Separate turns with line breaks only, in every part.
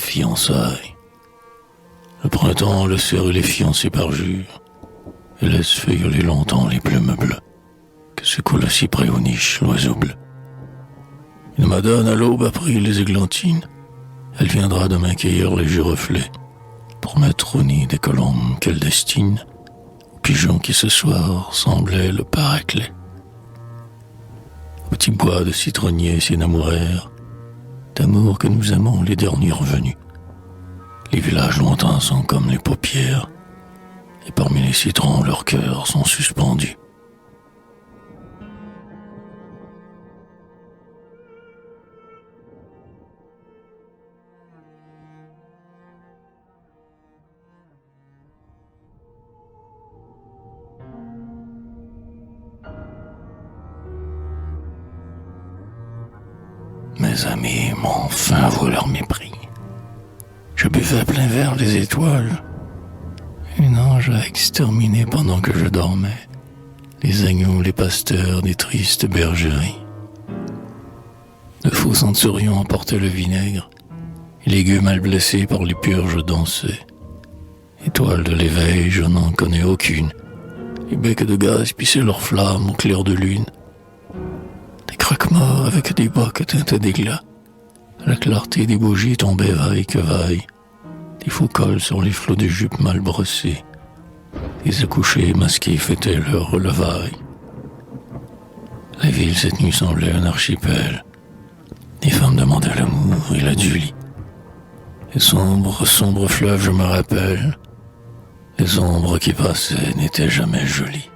fiançailles. Le printemps laisse serrer les fiancés parjure et laisse feuilleler longtemps les plumes bleues que secoue le cyprès aux niches l'oiseau bleu. Une madone à l'aube a pris les églantines, elle viendra demain cueillir les giroflées pour mettre au nid des colombes qu'elle destine aux pigeons qui ce soir semblaient le paraclet. Au petit bois de citronniers s'énamourèrent d'amour que nous aimons les derniers revenus. Les villages lointains sont comme les paupières, et parmi les citrons leurs cœurs sont suspendus. Mes amis m'ont enfin avoué leur mépris. Je buvais à plein verre les étoiles. Une ange a exterminé pendant que je dormais les agneaux, les pasteurs des tristes bergeries. De faux centurions emportaient le vinaigre, et les gueux mal blessés par les purges dansaient. Étoiles de l'éveil, je n'en connais aucune. Les becs de gaz pissaient leurs flammes au clair de lune. Des croque-morts avec des bocs teintés d'éclat. La clarté des bougies tombait vaille que vaille. Des faux cols sur les flots de jupes mal brossées. Des accouchés masqués fêtaient leur relevaille. La ville cette nuit semblait un archipel. Les femmes demandaient l'amour et la dulie. Les sombres fleuves, je me rappelle. Les ombres qui passaient n'étaient jamais jolies.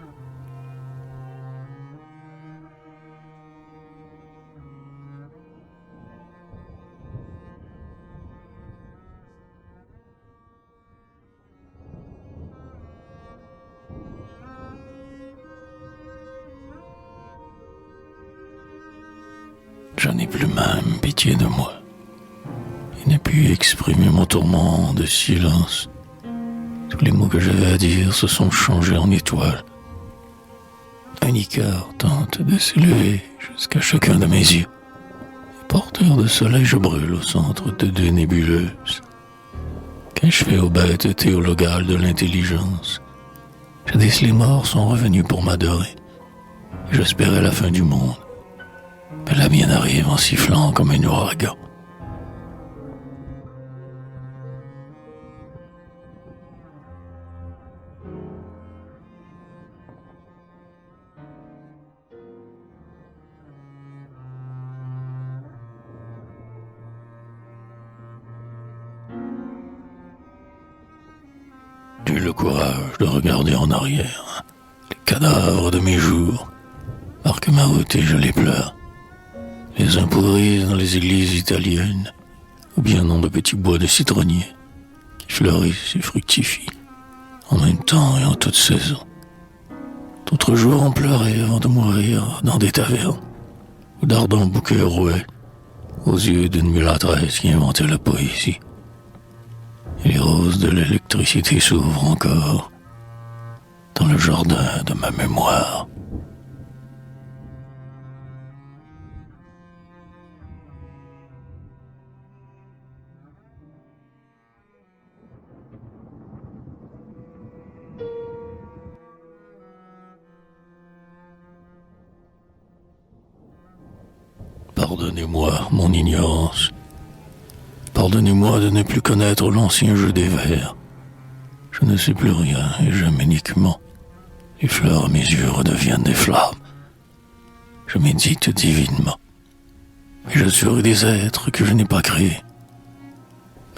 Je n'ai plus même pitié de moi. Je n'ai pu exprimer mon tourment de silence. Tous les mots que j'avais à dire se sont changés en étoiles. Un icard tente de s'élever jusqu'à chacun de mes yeux. Et porteur de soleil, je brûle au centre de deux nébuleuses. Qu'ai-je fait aux bêtes théologales de l'intelligence? Jadis les morts sont revenus pour m'adorer. J'espérais la fin du monde. Mais la mienne arrive en sifflant comme un ouragan. J'ai eu le courage de regarder en arrière. Les cadavres de mes jours marquent ma route et je les pleure. Les uns pourrissent dans les églises italiennes, ou bien dans de petits bois de citronniers, qui fleurissent et fructifient, en même temps et en toute saison. D'autres jours ont pleuré avant de mourir dans des tavernes, ou d'ardents bouquets roués, aux yeux d'une mulâtresse qui inventait la poésie. Et les roses de l'électricité s'ouvrent encore, dans le jardin de ma mémoire. Pardonnez-moi mon ignorance. Pardonnez-moi de ne plus connaître l'ancien jeu des vers. Je ne sais plus rien et j'aime uniquement. Les fleurs à mes yeux redeviennent des flammes. Je médite divinement. Et je suis des êtres que je n'ai pas créés.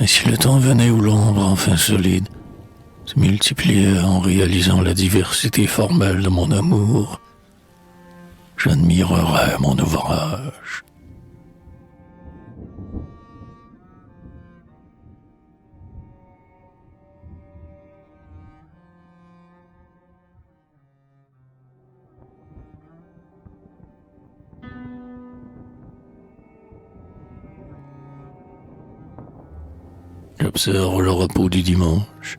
Mais si le temps venait où l'ombre enfin solide se multipliait en réalisant la diversité formelle de mon amour, j'admirerais mon ouvrage. J'observe le repos du dimanche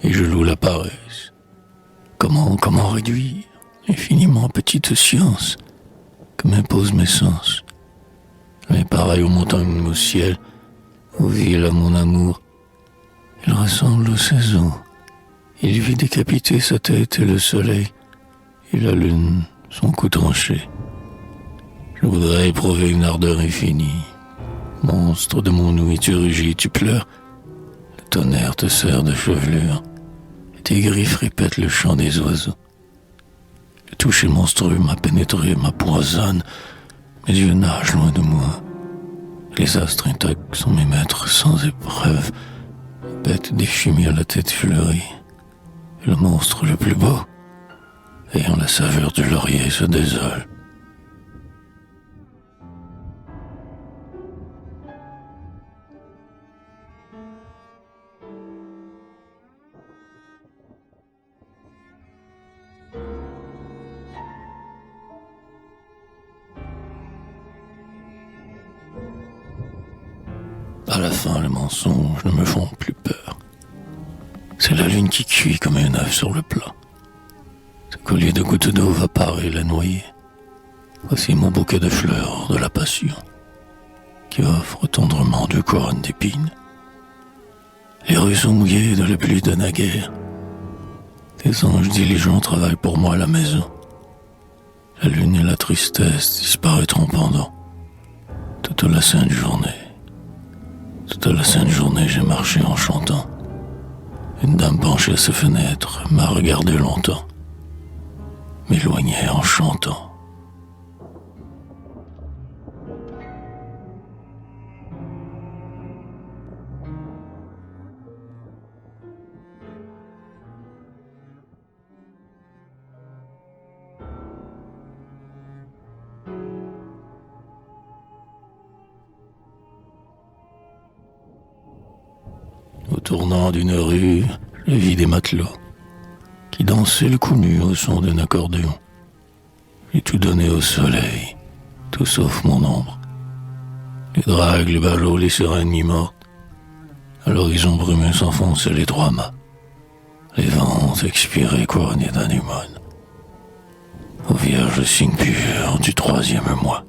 et je loue la paresse. Comment réduire l'infiniment petite science que m'imposent mes sens? Mais pareil aux montagnes au ciel, Ô ville à mon amour, il ressemble aux saisons. Il vit décapiter sa tête et le soleil, et la lune, son cou tranché. Je voudrais éprouver une ardeur infinie. Monstre de mon ouïe, tu rugis, tu pleures. Le tonnerre te serre de chevelure, et tes griffes répètent le chant des oiseaux. Le toucher monstrueux m'a pénétré, m'empoisonne. Mes yeux nagent loin de moi. Les astres intacts sont mes maîtres sans épreuve. Bête des chimies à la tête fleurie. Le monstre le plus beau, ayant la saveur du laurier, se désole. À la fin, les mensonges ne me font plus peur. C'est la lune qui cuit comme un œuf sur le plat. Ce collier de gouttes d'eau va parer la noyer. Voici mon bouquet de fleurs de la passion, qui offre tendrement deux couronnes d'épines. Les rues sont mouillées de la pluie de naguère. Des anges diligents travaillent pour moi à la maison. La lune et la tristesse disparaîtront pendant toute la sainte journée. Toute la sainte journée, j'ai marché en chantant. Une dame penchée à sa fenêtre m'a regardé longtemps, m'éloignait en chantant. Au tournant d'une rue, je vis des matelots qui dansaient le cou nu au son d'un accordéon. J'ai tout donné au soleil, tout sauf mon ombre. Les dragues, les ballots, les sirènes mi-mortes. À l'horizon brumeux s'enfonçaient les trois mâts. Les vents expiraient couronnés d'anémones. Ô vierge signe pur du troisième mois.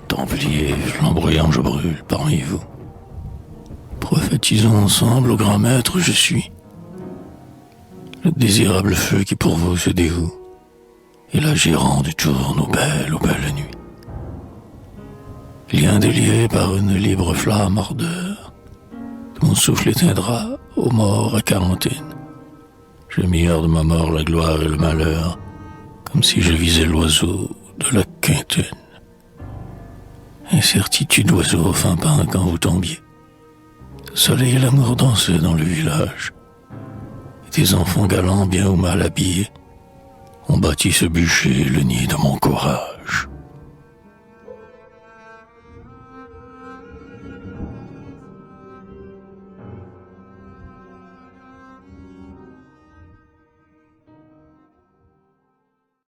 Templiers, flamboyants, je brûle parmi vous. Prophétisons ensemble au grand maître, je suis. Le désirable feu qui pour vous se dévoue, et la gérande tourne aux belles nuits. Lien délié par une libre flamme ardeur, mon souffle éteindra aux morts à quarantaine. Je mire de ma mort la gloire et le malheur, comme si je visais l'oiseau de la quintaine. Incertitude oiseau fin peint quand vous tombiez. Le soleil et l'amour dansaient dans le village. Et des enfants galants bien ou mal habillés ont bâti ce bûcher le nid de mon courage.